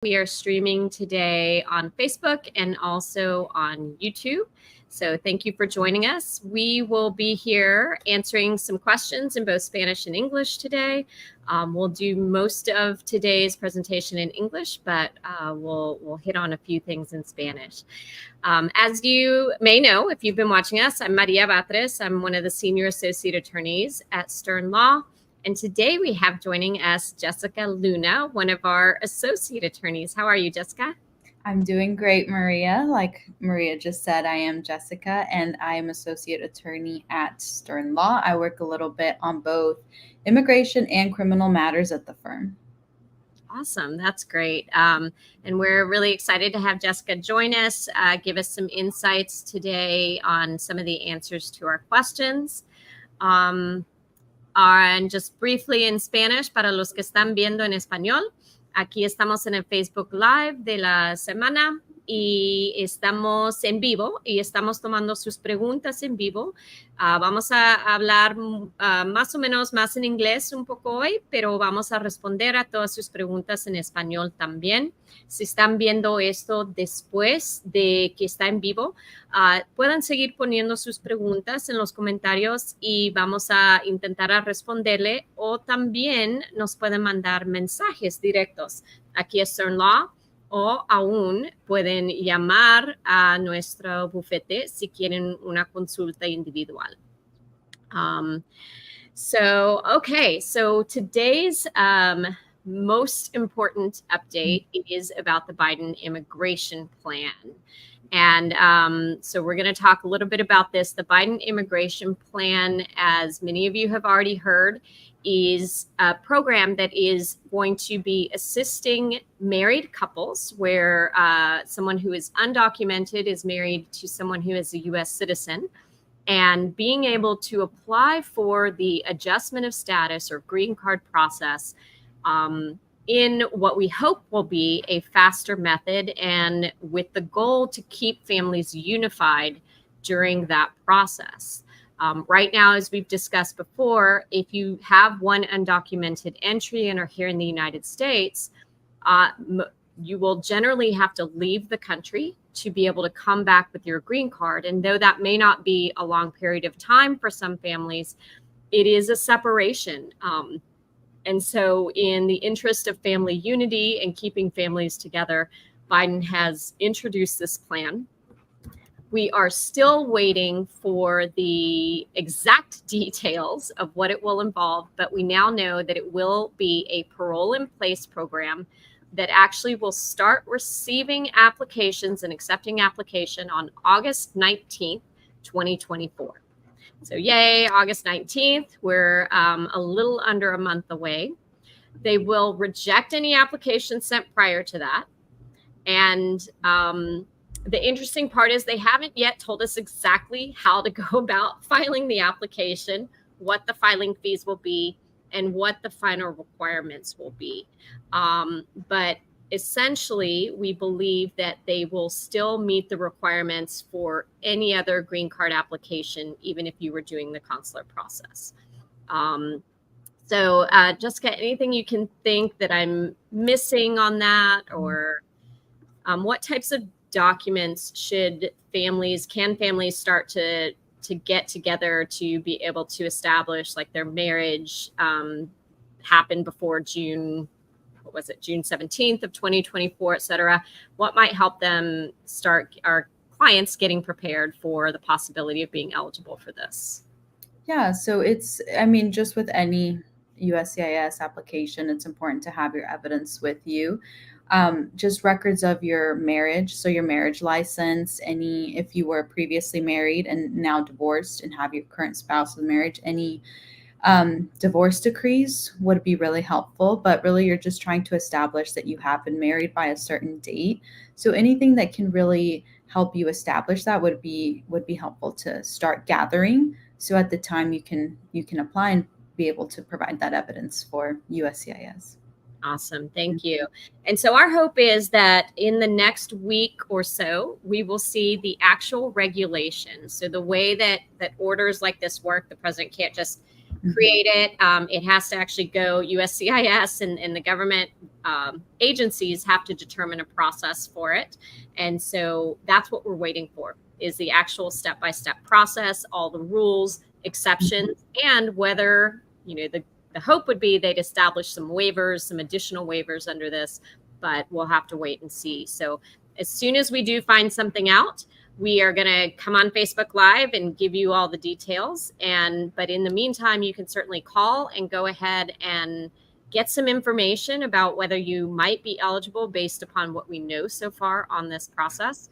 We are streaming today on Facebook and also on YouTube. So thank you for joining us. We will be here answering some questions in both Spanish and English today. We'll do most of today's presentation in English, but we'll hit on a few things in Spanish. As you may know, if you've been watching us, I'm Maria Batres. I'm one of the senior associate attorneys at Stern Law. And today we have joining us Jessica Luna, one of our associate attorneys. How are you, Jessica? I'm doing great, Maria. Like Maria just said, I am Jessica, and I am associate attorney at Stern Law. I work a little bit on both immigration and criminal matters at the firm. Awesome. That's great. And we're really excited to have Jessica join us, give us some insights today on some of the answers to our questions. And just briefly in Spanish, para los que están viendo en español, aquí estamos en el Facebook Live de la semana y estamos en vivo y estamos tomando sus preguntas en vivo. Vamos a hablar más o menos más en inglés un poco hoy, pero vamos a responder a todas sus preguntas en español también. Si están viendo esto después de que está en vivo, puedan seguir poniendo sus preguntas en los comentarios y vamos a intentar a responderle, o también nos pueden mandar mensajes directos aquí a Stern Law, o aún pueden llamar a nuestro bufete si quieren una consulta individual. So today's most important update is about the Biden immigration plan. And so we're going to talk a little bit about this. The Biden immigration plan, as many of you have already heard, is a program that is going to be assisting married couples where someone who is undocumented is married to someone who is a U.S. citizen, and being able to apply for the adjustment of status or green card process in what we hope will be a faster method, and with the goal to keep families unified during that process. Right now, as we've discussed before, if you have one undocumented entry and are here in the United States, you will generally have to leave the country to be able to come back with your green card. And though that may not be a long period of time for some families, it is a separation. And so in the interest of family unity and keeping families together, Biden has introduced this plan. We are still waiting for the exact details of what it will involve, but we now know that it will be a parole in place program that actually will start receiving applications and accepting application on August 19th, 2024. So yay, August 19th, we're a little under a month away. They will reject any application sent prior to that. And the interesting part is they haven't yet told us exactly how to go about filing the application, what the filing fees will be, and what the final requirements will be. But essentially, we believe that they will still meet the requirements for any other green card application, even if you were doing the consular process. So Jessica, anything you can think that I'm missing on that, or what types of documents can families start to get together to be able to establish, like, their marriage happened before June 17th of 2024, et cetera? What might help them start, our clients, getting prepared for the possibility of being eligible for this? Yeah, so just with any USCIS application, it's important to have your evidence with you. Just records of your marriage, so your marriage license, if you were previously married and now divorced and have your current spouse of marriage, any divorce decrees would be really helpful. But really, you're just trying to establish that you have been married by a certain date. So anything that can really help you establish that would be helpful to start gathering. So at the time you can apply and be able to provide that evidence for USCIS. Awesome. Thank you. And so our hope is that in the next week or so, we will see the actual regulations. So the way that orders like this work, the president can't just create it. It has to actually go USCIS and the government agencies have to determine a process for it. And so that's what we're waiting for, is the actual step-by-step process, all the rules, exceptions, and whether, the hope would be they'd establish some waivers, some additional waivers under this, but we'll have to wait and see. So as soon as we do find something out, we are going to come on Facebook Live and give you all the details. But in the meantime, you can certainly call and go ahead and get some information about whether you might be eligible based upon what we know so far on this process.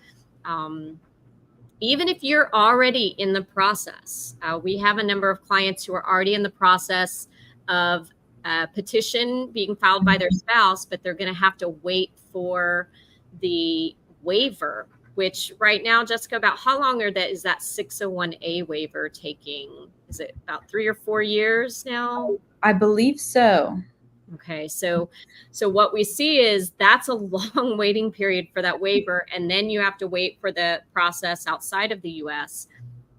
Even if you're already in the process, we have a number of clients who are already in the process of a petition being filed by their spouse, but they're going to have to wait for the waiver, which right now, Jessica, about how long is that 601A waiver taking? Is it about 3 or 4 years now? I believe so. Okay, so what we see is that's a long waiting period for that waiver, and then you have to wait for the process outside of the U.S.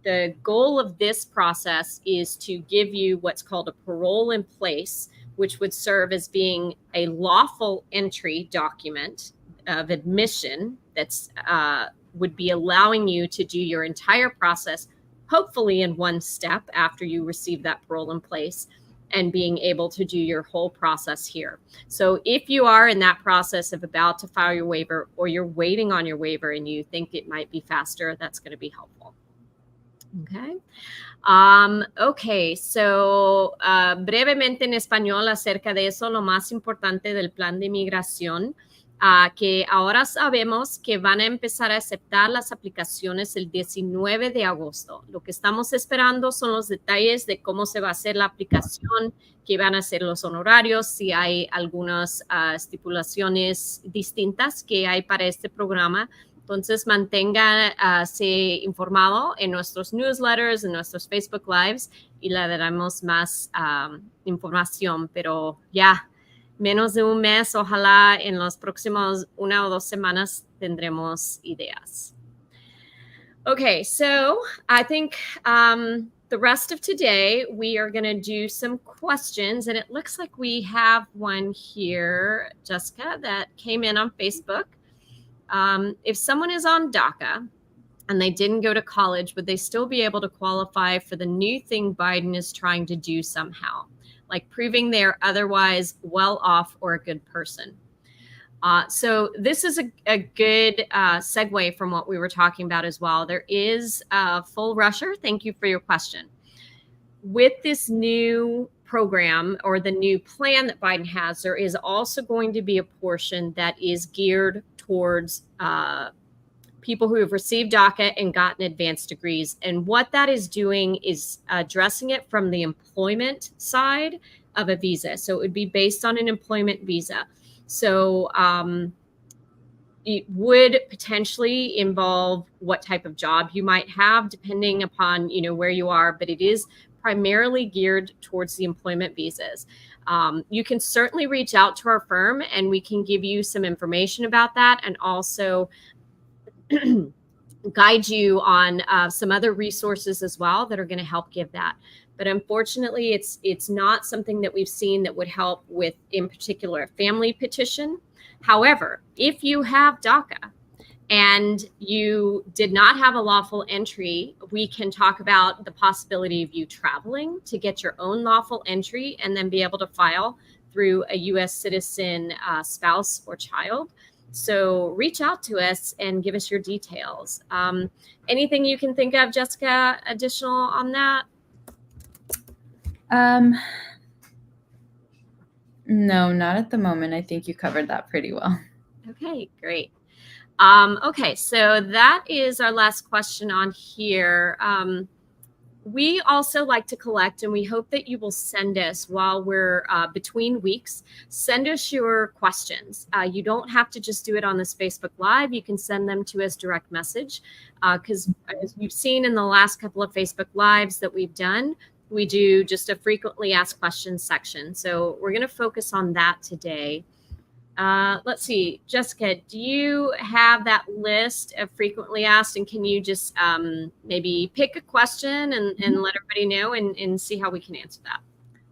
The goal of this process is to give you what's called a parole in place, which would serve as being a lawful entry document of admission that's would be allowing you to do your entire process, hopefully in one step after you receive that parole in place, and being able to do your whole process here. So if you are in that process of about to file your waiver, or you're waiting on your waiver and you think it might be faster, that's going to be helpful. Okay. Okay, so brevemente en español acerca de eso, lo más importante del plan de inmigración, que ahora sabemos que van a empezar a aceptar las aplicaciones el 19 de agosto. Lo que estamos esperando son los detalles de cómo se va a hacer la aplicación, qué van a ser los honorarios, si hay algunas estipulaciones distintas que hay para este programa. Entonces, manténgase informado en nuestros newsletters, en nuestros Facebook Lives, y le daremos más información. Pero ya, menos de un mes, ojalá en los próximos 1 o 2 semanas tendremos ideas. Okay, so I think the rest of today, we are going to do some questions. And it looks like we have one here, Jessica, that came in on Facebook. If someone is on DACA and they didn't go to college, would they still be able to qualify for the new thing Biden is trying to do somehow, like proving they're otherwise well off or a good person? So this is a good segue from what we were talking about as well. There is Full Rusher. Thank you for your question. With this new program or the new plan that Biden has, there is also going to be a portion that is geared towards people who have received DACA and gotten advanced degrees. And what that is doing is addressing it from the employment side of a visa. So it would be based on an employment visa. So it would potentially involve what type of job you might have, depending upon, where you are, but it is primarily geared towards the employment visas. You can certainly reach out to our firm and we can give you some information about that, and also guide you on some other resources as well that are going to help give that. But unfortunately, it's not something that we've seen that would help with, in particular, a family petition. However, if you have DACA and you did not have a lawful entry, we can talk about the possibility of you traveling to get your own lawful entry and then be able to file through a U.S. citizen spouse or child. So reach out to us and give us your details. Anything you can think of, Jessica, additional on that? No, not at the moment. I think you covered that pretty well. Okay, great. Okay, so that is our last question on here. We also like to collect, and we hope that you will send us while we're between weeks, send us your questions. You don't have to just do it on this Facebook Live. You can send them to us direct message, because as you've seen in the last couple of Facebook Lives that we've done, we do just a frequently asked questions section. So we're going to focus on that today. Let's see, Jessica, do you have that list of frequently asked, and can you just maybe pick a question and let everybody know and see how we can answer that?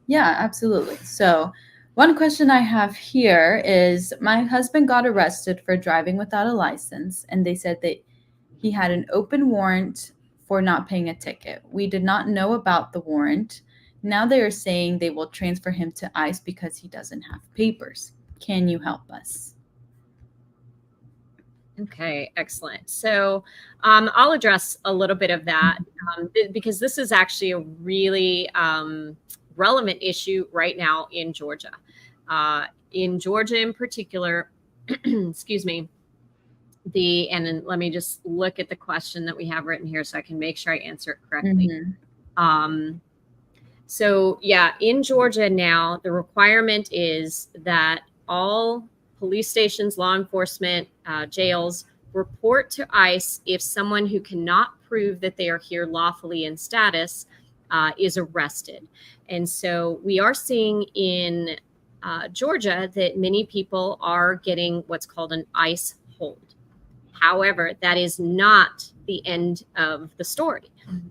Yeah, absolutely. So, one question I have here is my husband got arrested for driving without a license, and they said that he had an open warrant for not paying a ticket. We did not know about the warrant. Now they are saying they will transfer him to ICE because he doesn't have papers. Can you help us? Okay, excellent. So I'll address a little bit of that because this is actually a really relevant issue right now in Georgia. In Georgia, in particular, excuse me, and then let me just look at the question that we have written here so I can make sure I answer it correctly. Um, so, yeah, in Georgia now, the requirement is that all police stations, law enforcement, jails report to ICE if someone who cannot prove that they are here lawfully in status is arrested. And so we are seeing in Georgia that many people are getting what's called an ICE hold. However, that is not the end of the story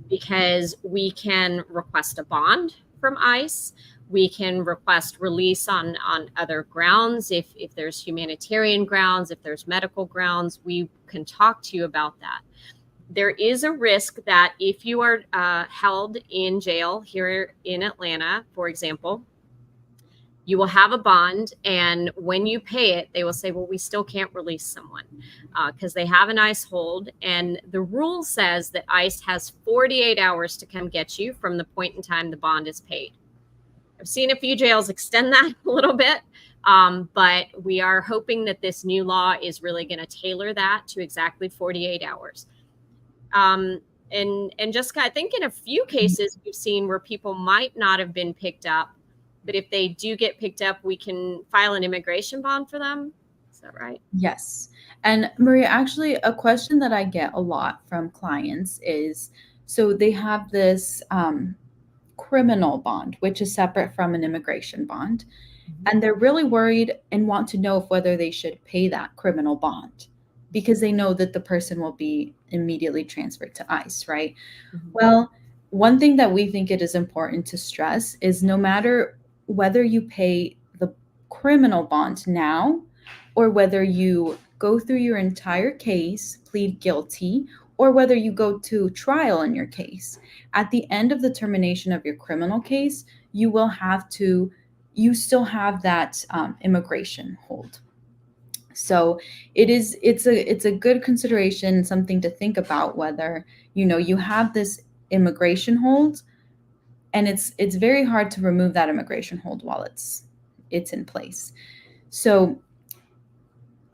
because we can request a bond from ICE. We can request release on other grounds. If there's humanitarian grounds, if there's medical grounds, we can talk to you about that. There is a risk that if you are held in jail here in Atlanta, for example, you will have a bond, and when you pay it, they will say, well, we still can't release someone because they have an ICE hold. And the rule says that ICE has 48 hours to come get you from the point in time the bond is paid. I've seen a few jails extend that a little bit, but we are hoping that this new law is really going to tailor that to exactly 48 hours. And Jessica, I think in a few cases we've seen where people might not have been picked up, but if they do get picked up, we can file an immigration bond for them. Is that right? Yes. And Maria, actually, a question that I get a lot from clients is so they have this criminal bond, which is separate from an immigration bond. And they're really worried and want to know if whether they should pay that criminal bond because they know that the person will be immediately transferred to ICE, right? Mm-hmm. Well, one thing that we think it is important to stress is no matter whether you pay the criminal bond now or whether you go through your entire case, plead guilty, or whether you go to trial in your case, at the end of the termination of your criminal case, you still have that immigration hold. So it's a good consideration, something to think about whether you have this immigration hold, and it's very hard to remove that immigration hold while it's in place. So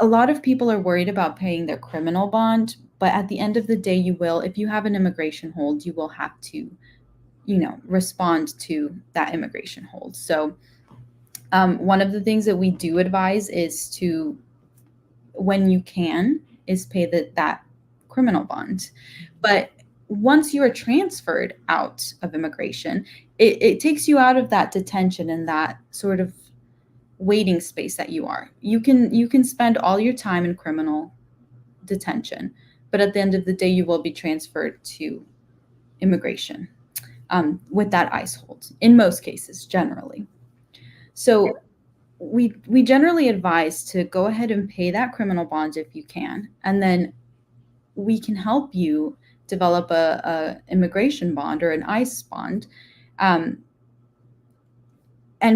a lot of people are worried about paying their criminal bond, but at the end of the day, if you have an immigration hold, you will have to respond to that immigration hold. So one of the things that we do advise is to, when you can, is pay that criminal bond. But once you are transferred out of immigration, it takes you out of that detention and that sort of waiting space that you are. You can spend all your time in criminal detention, but at the end of the day, you will be transferred to immigration with that ICE hold in most cases, generally. So we generally advise to go ahead and pay that criminal bond if you can, and then we can help you develop a immigration bond or an ICE bond, and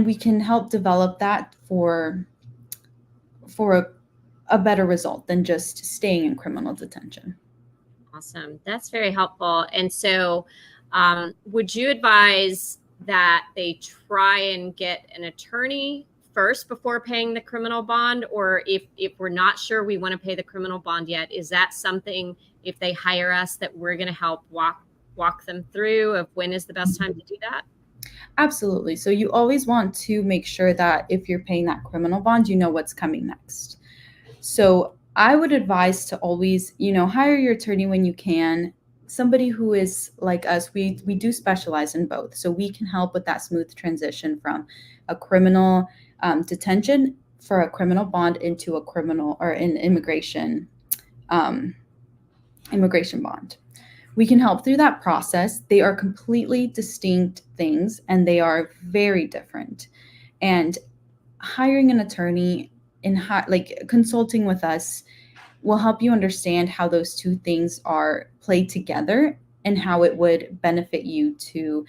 we can help develop that for a better result than just staying in criminal detention. Awesome. That's very helpful. And so would you advise that they try and get an attorney first before paying the criminal bond? Or if we're not sure we want to pay the criminal bond yet, is that something, if they hire us, that we're going to help walk them through of when is the best time to do that? Absolutely. So you always want to make sure that if you're paying that criminal bond, you know what's coming next. So I would advise to always, hire your attorney when you can. Somebody who is like us, we do specialize in both. So we can help with that smooth transition from a criminal detention for a criminal bond into a criminal or an immigration bond. We can help through that process. They are completely distinct things and they are very different. And hiring an attorney and like consulting with us will help you understand how those two things are played together and how it would benefit you to,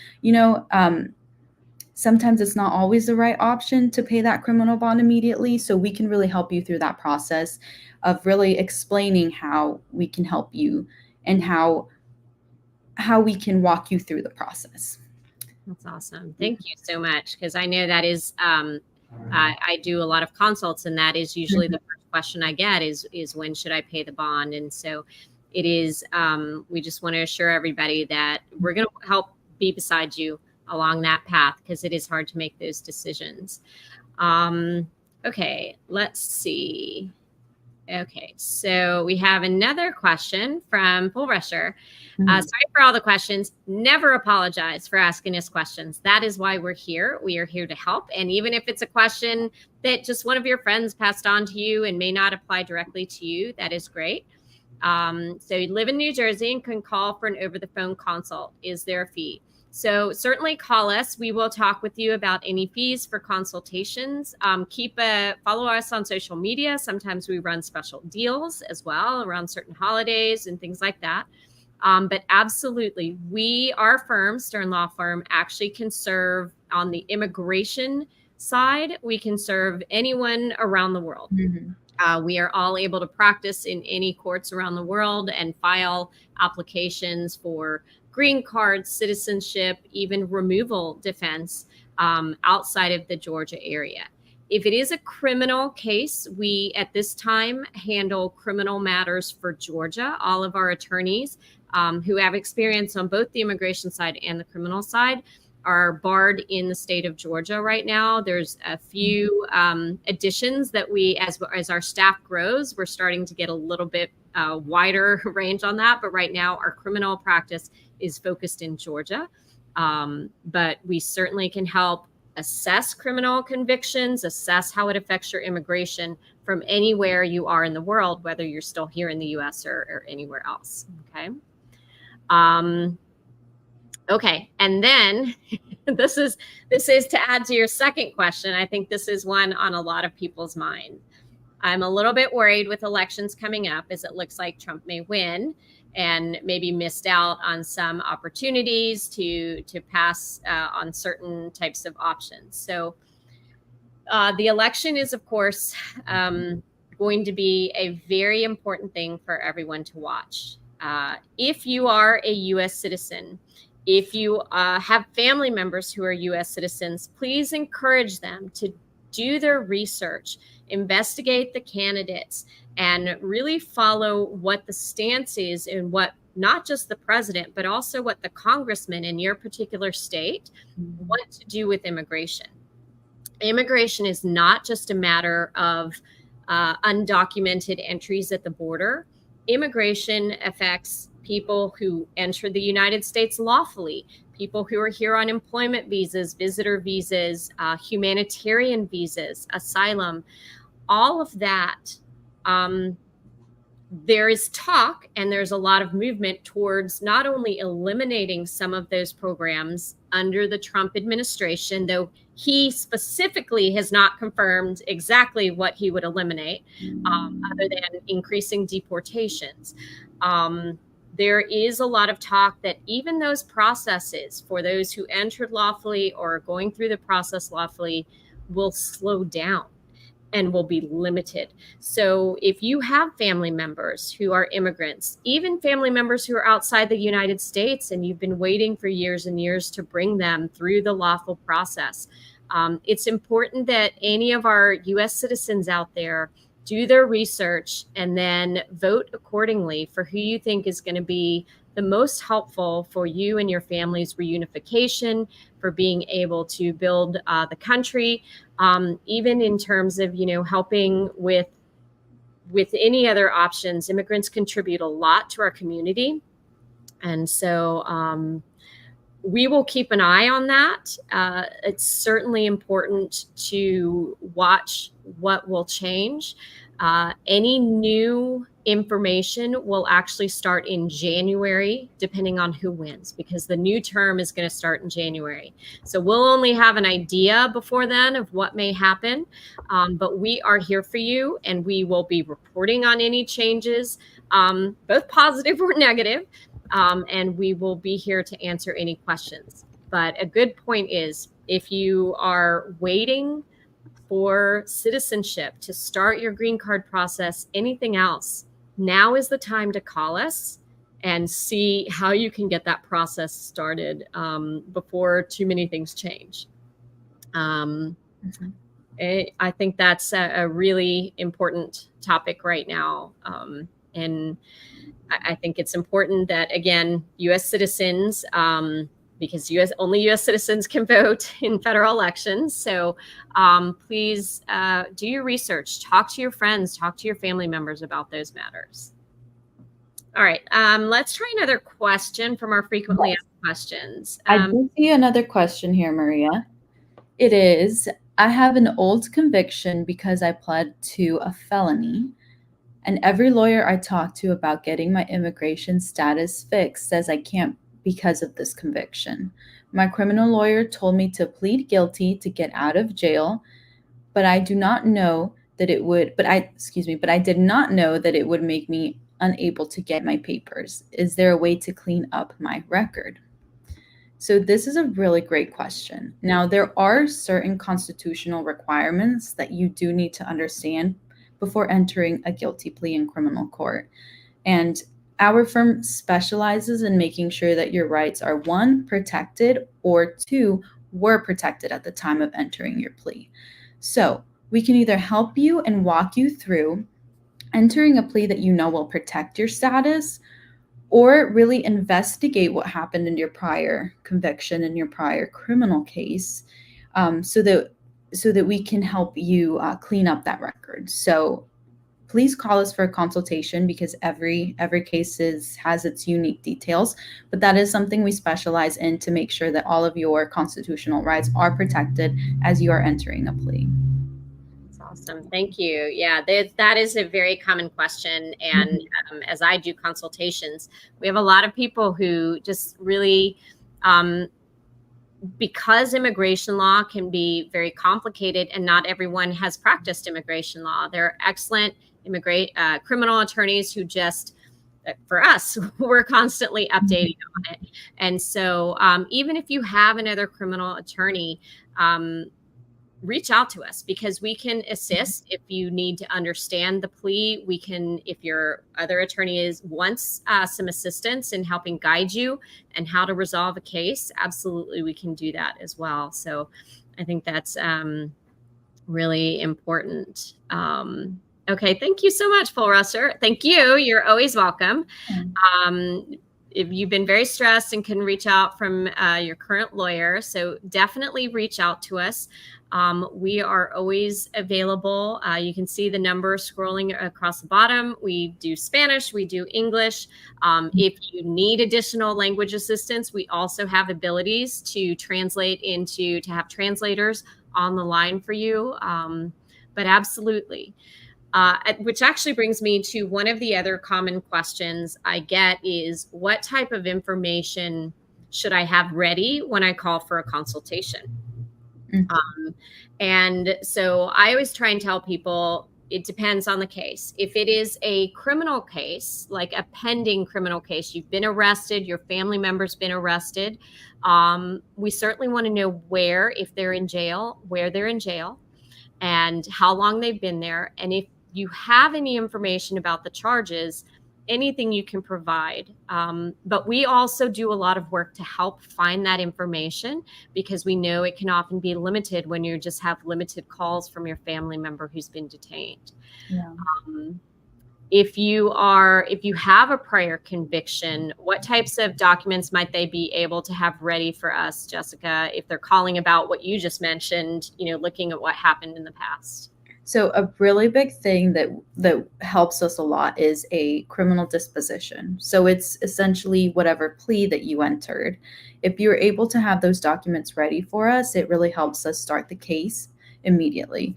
sometimes it's not always the right option to pay that criminal bond immediately. So we can really help you through that process of really explaining how we can help you and how we can walk you through the process. That's awesome. Thank you so much. Because I know that is, I do a lot of consults, and that is usually the first question I get is when should I pay the bond? And so it is, we just want to assure everybody that we're going to help be beside you along that path, because it is hard to make those decisions. Okay, let's see. Okay, so we have another question from Bull Rusher. Sorry for all the questions. Never apologize for asking us questions. That is why we're here. We are here to help. And even if it's a question that just one of your friends passed on to you and may not apply directly to you, that is great. So you live in New Jersey and can call for an over-the-phone consult. Is there a fee? So certainly call us. We will talk with you about any fees for consultations. Follow us on social media. Sometimes we run special deals as well around certain holidays and things like that. But absolutely, our firm, Stern Law Firm, actually can serve on the immigration side. We can serve anyone around the world. We are all able to practice in any courts around the world and file applications for green card, citizenship, even removal defense outside of the Georgia area. If it is a criminal case, we at this time handle criminal matters for Georgia. All of our attorneys who have experience on both the immigration side and the criminal side are barred in the state of Georgia right now. There's a few additions that we, as our staff grows, we're starting to get a little bit wider range on that. But right now, our criminal practice is focused in Georgia. But we certainly can help assess criminal convictions, assess how it affects your immigration from anywhere you are in the world, whether you're still here in the US or anywhere else. Okay. Okay. And then this is to add to your second question. I think this is one on a lot of people's mind. I'm a little bit worried with elections coming up, as it looks like Trump may win and maybe missed out on some opportunities to pass on certain types of options. So the election is, of course, going to be a very important thing for everyone to watch. If you are a U.S. citizen, if you have family members who are U.S. citizens, please encourage them to do their research, investigate the candidates, and really follow what the stance is and what not just the president, but also what the congressmen in your particular state want to do with immigration. Immigration is not just a matter of undocumented entries at the border. Immigration affects people who enter the United States lawfully, people who are here on employment visas, visitor visas, humanitarian visas, asylum, all of that. There is talk and there's a lot of movement towards not only eliminating some of those programs under the Trump administration, though he specifically has not confirmed exactly what he would eliminate, other than increasing deportations. There is a lot of talk that even those processes for those who entered lawfully or are going through the process lawfully will slow down and will be limited. So if you have family members who are immigrants, even family members who are outside the United States, and you've been waiting for years and years to bring them through the lawful process, it's important that any of our U.S. citizens out there do their research and then vote accordingly for who you think is going to be the most helpful for you and your family's reunification, for being able to build the country, even in terms of, helping with any other options. Immigrants contribute a lot to our community. And so we will keep an eye on that. It's certainly important to watch what will change. Any new information will actually start in January, depending on who wins, because the new term is going to start in January. So we'll only have an idea before then of what may happen, but we are here for you, and we will be reporting on any changes, both positive or negative, and we will be here to answer any questions. But a good point is, if you are waiting for citizenship to start your green card process, anything else, now is the time to call us and see how you can get that process started before too many things change. I think that's a really important topic right now. And I think it's important that, again, U.S. citizens, because only U.S. citizens can vote in federal elections. So please do your research, talk to your friends, talk to your family members about those matters. All right, let's try another question from our frequently asked questions. I do see another question here, Maria. It is, I have an old conviction because I pled to a felony, and every lawyer I talk to about getting my immigration status fixed says I can't because of this conviction. My criminal lawyer told me to plead guilty to get out of jail, but I do not know that it would, but I did not know that it would make me unable to get my papers. Is there a way to clean up my record? So this is a really great question. Now, there are certain constitutional requirements that you do need to understand before entering a guilty plea in criminal court. And our firm specializes in making sure that your rights are, 1, protected, or 2, were protected at the time of entering your plea. So we can either help you and walk you through entering a plea that you know will protect your status, or really investigate what happened in your prior conviction, in your prior criminal case, so that we can help you clean up that record. So please call us for a consultation, because every case has its unique details, but that is something we specialize in to make sure that all of your constitutional rights are protected as you are entering a plea. That's awesome. Thank you. Yeah, that is a very common question. And as I do consultations, we have a lot of people who just really, because immigration law can be very complicated and not everyone has practiced immigration law. There are excellent criminal attorneys who just, for us, we're constantly updating on it. And so even if you have another criminal attorney, reach out to us, because we can assist if you need to understand the plea. We can, if your other attorney wants some assistance in helping guide you and how to resolve a case, absolutely, we can do that as well. So I think that's really important. Okay, thank you so much, Full Russer. Thank you. You're always welcome. If you've been very stressed and can reach out from your current lawyer, so definitely reach out to us. We are always available. You can see the number scrolling across the bottom. We do Spanish, we do English. If you need additional language assistance, we also have abilities to to have translators on the line for you. But absolutely. Which actually brings me to one of the other common questions I get is, what type of information should I have ready when I call for a consultation? And so I always try and tell people, it depends on the case. If it is a criminal case, like a pending criminal case, you've been arrested, your family member's been arrested, we certainly want to know if they're in jail, where they're in jail, and how long they've been there. And if you have any information about the charges, anything you can provide. But we also do a lot of work to help find that information, because we know it can often be limited when you just have limited calls from your family member who's been detained. Yeah. If you have a prior conviction, what types of documents might they be able to have ready for us, Jessica, if they're calling about what you just mentioned, looking at what happened in the past? So a really big thing that helps us a lot is a criminal disposition. So it's essentially whatever plea that you entered. If you're able to have those documents ready for us, it really helps us start the case immediately.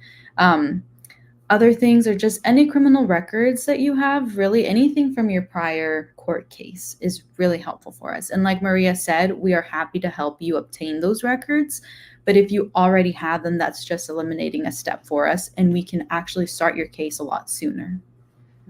Other things are just any criminal records that you have, really anything from your prior court case is really helpful for us. And like Maria said, we are happy to help you obtain those records. But if you already have them, that's just eliminating a step for us, and we can actually start your case a lot sooner.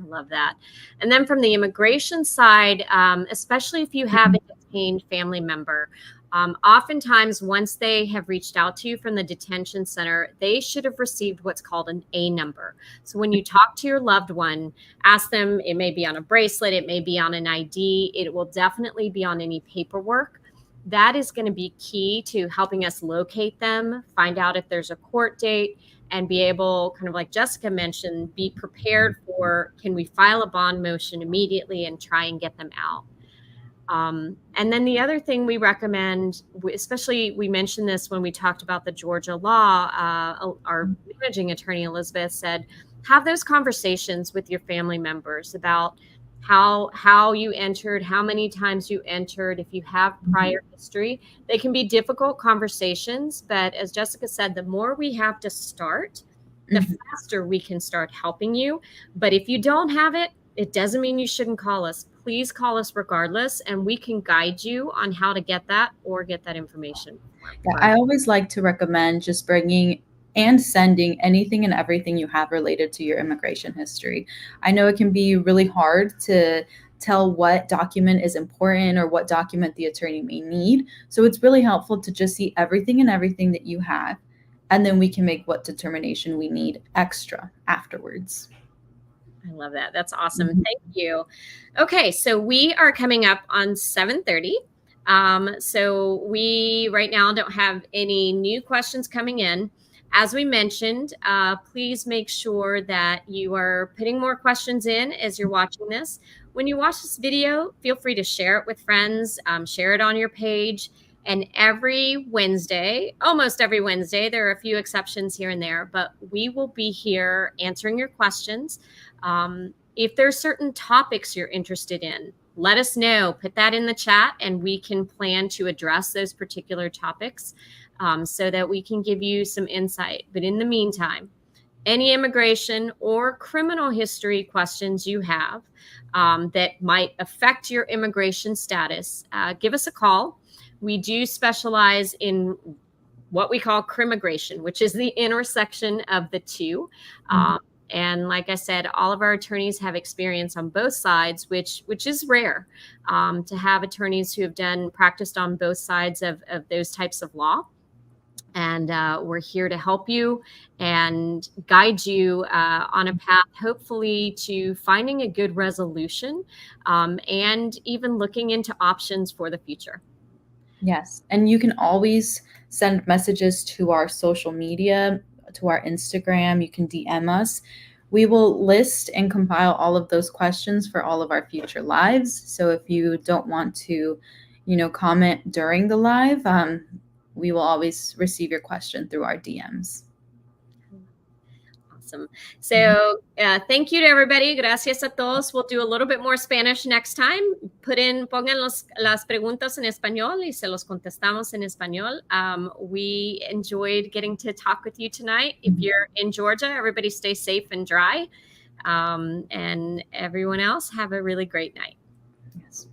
I love that. And then from the immigration side, especially if you have a detained family member, oftentimes once they have reached out to you from the detention center, they should have received what's called an A number. So when you talk to your loved one, ask them, it may be on a bracelet, it may be on an ID, it will definitely be on any paperwork. That is going to be key to helping us locate them, find out if there's a court date, and be able, kind of like Jessica mentioned, be prepared for, can we file a bond motion immediately and try and get them out? And then the other thing we recommend, especially we mentioned this when we talked about the Georgia law, our managing attorney, Elizabeth, said, have those conversations with your family members about how you entered, how many times you entered, if you have prior history. They can be difficult conversations, but as Jessica said, the more we have to start, the faster we can start helping you. But if you don't have it, it doesn't mean you shouldn't call us. Please call us regardless, and we can guide you on how to get that or get that information. Yeah, I always like to recommend just bringing and sending anything and everything you have related to your immigration history. I know it can be really hard to tell what document is important or what document the attorney may need. So it's really helpful to just see everything and everything that you have, and then we can make what determination we need extra afterwards. I love that. That's awesome. Thank you. Okay, so we are coming up on 7:30. So we right now don't have any new questions coming in. As we mentioned, please make sure that you are putting more questions in as you're watching this. When you watch this video, feel free to share it with friends, share it on your page. And every Wednesday, almost every Wednesday, there are a few exceptions here and there, but we will be here answering your questions. If there's certain topics you're interested in, let us know. Put that in the chat, and we can plan to address those particular topics so that we can give you some insight. But in the meantime, any immigration or criminal history questions you have that might affect your immigration status, give us a call. We do specialize in what we call crimmigration, which is the intersection of the two. And like I said, all of our attorneys have experience on both sides, which is rare to have attorneys who have practiced on both sides of those types of law. And we're here to help you and guide you on a path, hopefully, to finding a good resolution and even looking into options for the future. Yes. And you can always send messages to our social media, to our Instagram. You can DM us. We will list and compile all of those questions for all of our future lives. So if you don't want to, comment during the live, we will always receive your question through our DMs. Awesome. So thank you to everybody. Gracias a todos. We'll do a little bit more Spanish next time. Pongan las preguntas en español y se los contestamos en español. We enjoyed getting to talk with you tonight. If you're in Georgia, everybody stay safe and dry. And everyone else, have a really great night. Yes.